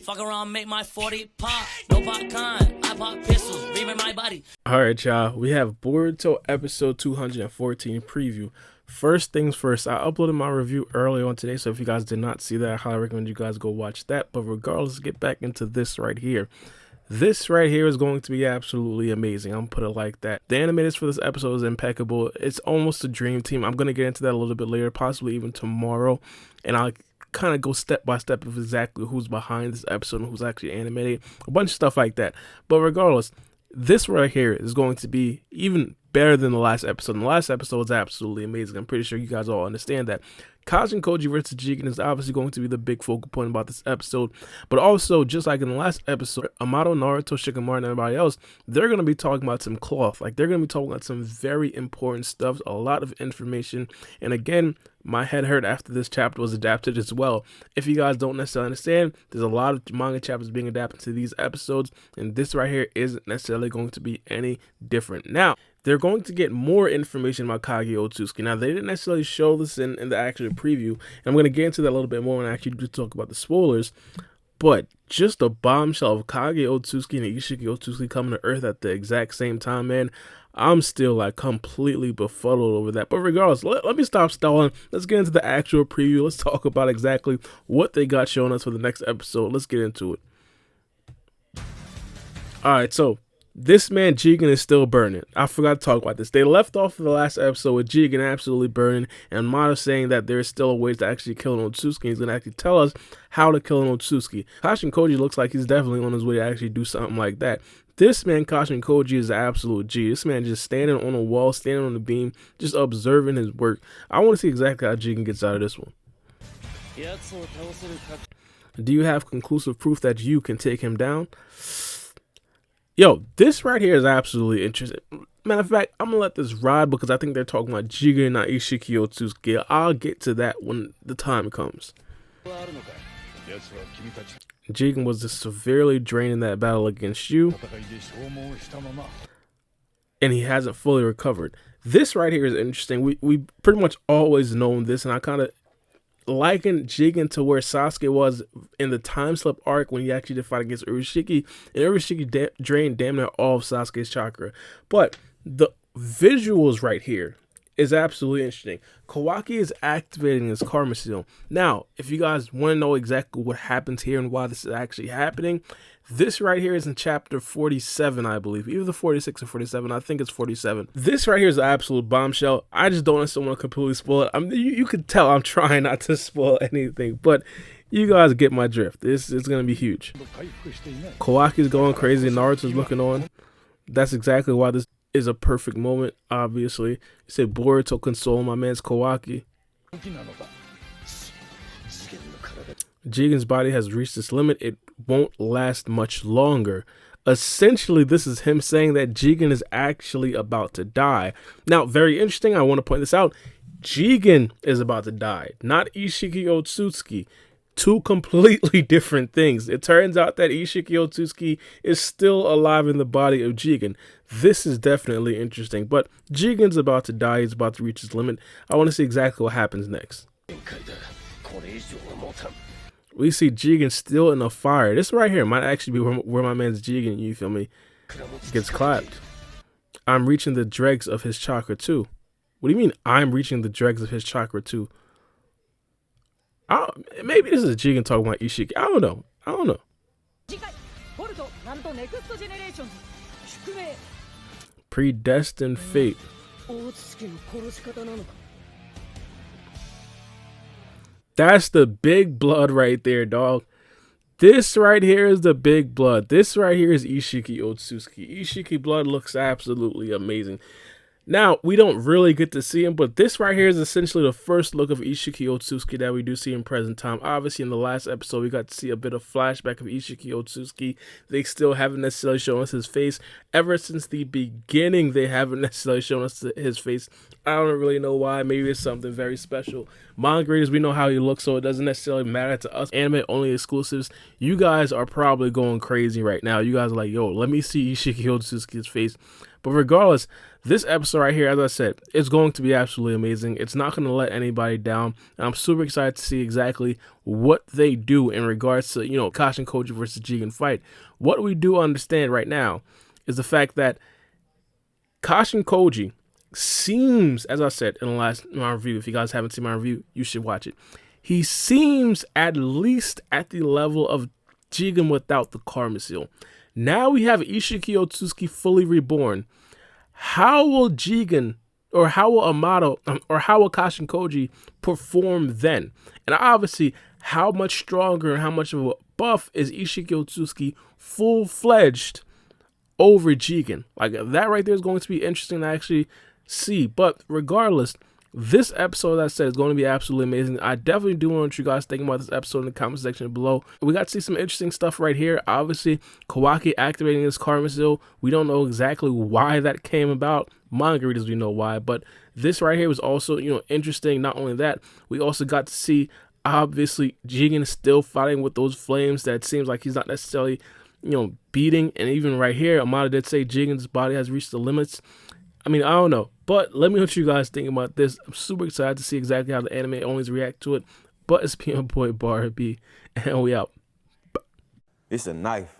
Fuck around, make my 40 pop. No popcorn, I pop pistols, reaming my body. Alright, y'all. We have Boruto episode 214 preview. First things first, I uploaded my review earlier on today, so if you guys did not see that, I highly recommend you guys go watch that. But regardless, let's get back into this right here. This right here is going to be absolutely amazing. I'm gonna put it like that. The animators for this episode is impeccable. It's almost a dream team. I'm gonna get into that a little bit later, possibly even tomorrow, and I'll kind of go step by step of exactly who's behind this episode and who's actually animated, a bunch of stuff like that. But regardless, this right here is going to be even better than the last episode. And the last episode was absolutely amazing. I'm pretty sure you guys all understand that. Kaji and Koji versus Jigen is obviously going to be the big focal point about this episode. But also, just like in the last episode, Amato, Naruto, Shikamaru, and everybody else, they're going to be talking about some cloth. Like, they're going to be talking about some very important stuff, a lot of information. And again, my head hurt after this chapter was adapted as well. If you guys don't necessarily understand, there's a lot of manga chapters being adapted to these episodes, and this right here isn't necessarily going to be any different. Now, they're going to get more information about Isshiki Otsutsuki. Now, they didn't necessarily show this in the actual preview, and I'm going to get into that a little bit more when I actually do talk about the spoilers. But just a bombshell of Isshiki Otsutsuki and Isshiki Otsutsuki coming to Earth at the exact same time, man. I'm still like completely befuddled over that. But regardless, let me stop stalling. Let's get into the actual preview. Let's talk about exactly what they got showing us for the next episode. Let's get into it. Alright, so this man Jigen is still burning. I forgot to talk about this. They left off of the last episode with Jigen absolutely burning, and Amato saying that there's still ways to actually kill an Otsutsuki. He's going to actually tell us how to kill an Otsutsuki. Kashin Koji looks like he's definitely on his way to actually do something like that. This man, Kashin Koji, is an absolute G. This man just standing on a wall, standing on the beam, just observing his work. I want to see exactly how Jigen gets out of this one. Do you have conclusive proof that you can take him down? Yo, this right here is absolutely interesting. Matter of fact, I'm going to let this ride because I think they're talking about Jigen, not Isshiki Otsutsuki. I'll get to that when the time comes. Jigen was just severely drained in that battle against you, and he hasn't fully recovered. This right here is interesting. We pretty much always known this, and I kind of liken Jigen to where Sasuke was in the time slip arc when he actually did fight against Isshiki, and Isshiki drained damn near all of Sasuke's chakra. But the visuals right here is absolutely interesting. Kawaki is activating his karma seal. Now, if you guys want to know exactly what happens here and why this is actually happening, this right here is in chapter 47, I believe. Either 46 or 47. I think it's 47. This right here is an absolute bombshell. I just don't necessarily want to completely spoil it. You can tell I'm trying not to spoil anything, but you guys get my drift. This is going to be huge. Kawaki's going crazy. Naruto's looking on. That's exactly why this is a perfect moment, obviously. You say Boruto console my man's Kawaki. Jigen's body has reached its limit. It won't last much longer. Essentially, this is him saying that Jigen is actually about to die. Now, very interesting, I want to point this out. Jigen is about to die, not Isshiki Otsutsuki. Two completely different things. It turns out that Isshiki Otsutsuki is still alive in the body of Jigen. This is definitely interesting, but Jigen's about to die. He's about to reach his limit. I want to see exactly what happens next. We see Jigen still in a fire. This right here might actually be where my man's Jigen, you feel me, gets clapped. I'm reaching the dregs of his chakra too. What do you mean I'm reaching the dregs of his chakra too? Maybe this is Jigen talking about Isshiki. I don't know. Predestined fate. That's the big blood right there, dog. This right here is the big blood. This right here is Isshiki Otsutsuki. Isshiki blood looks absolutely amazing. Now, we don't really get to see him, but this right here is essentially the first look of Isshiki Otsutsuki that we do see in present time. Obviously, in the last episode, we got to see a bit of flashback of Isshiki Otsutsuki. They still haven't necessarily shown us his face. Ever since the beginning, they haven't necessarily shown us his face. I don't really know why. Maybe it's something very special. Manga readers, we know how he looks, so it doesn't necessarily matter to us. Anime only exclusives. You guys are probably going crazy right now. You guys are like, yo, let me see Isshiki Otsutsuki's face. But regardless, this episode right here, as I said, it's going to be absolutely amazing. It's not going to let anybody down. And I'm super excited to see exactly what they do in regards to, Kashin Koji versus Jigen fight. What we do understand right now is the fact that Kashin Koji seems, as I said in the last my review, if you guys haven't seen my review, you should watch it. He seems at least at the level of Jigen without the Karma Seal. Now we have Isshiki Otsutsuki fully reborn. How will Jigen, or how will Amado, or how will Kashin Koji perform then? And obviously, how much stronger and how much of a buff is Isshiki Otsutsuki full-fledged over Jigen? Like, that right there is going to be interesting to actually see. But regardless, this episode, that I said, is going to be absolutely amazing. I definitely do want you guys thinking about this episode in the comment section below. We got to see some interesting stuff right here. Obviously, Kawaki activating his Karma Seal. We don't know exactly why that came about. Manga readers, we know why. But this right here was also, interesting. Not only that, we also got to see, obviously, Jigen is still fighting with those flames that seems like he's not necessarily, beating. And even right here, Amado did say Jigen's body has reached the limits. I mean, I don't know, but let me know what you guys think about this. I'm super excited to see exactly how the anime onlys react to it. But it's been your boy Baara B, and we out. It's a knife.